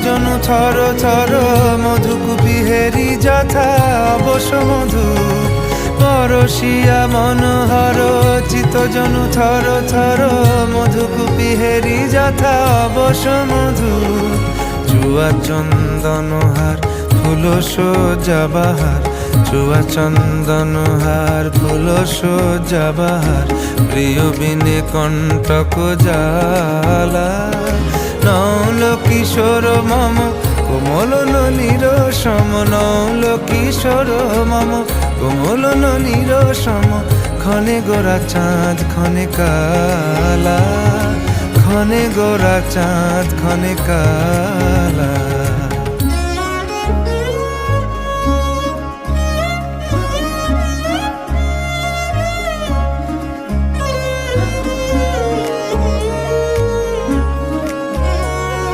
জনু থর থর মধুকুপি হেরি যথা অবশ মধু পরশিয়া মনোহর জনু থর থর মধুকুপি হেরি যথা অবশ মধু চুয়া চন্দনহার ফুল সোজা বাহার চুয়া চন্দনহার ফুল সোজা বাহার প্রিয় বিনে কণ্টক জালা নৌল কিশোর মম কোমল ননীর সম নৌল কিশোর মম কোমল ননীর সম ক্ষণে গোরা চাঁদ ক্ষণে কালা ক্ষণে গোরা চাঁদ ক্ষণে কালা।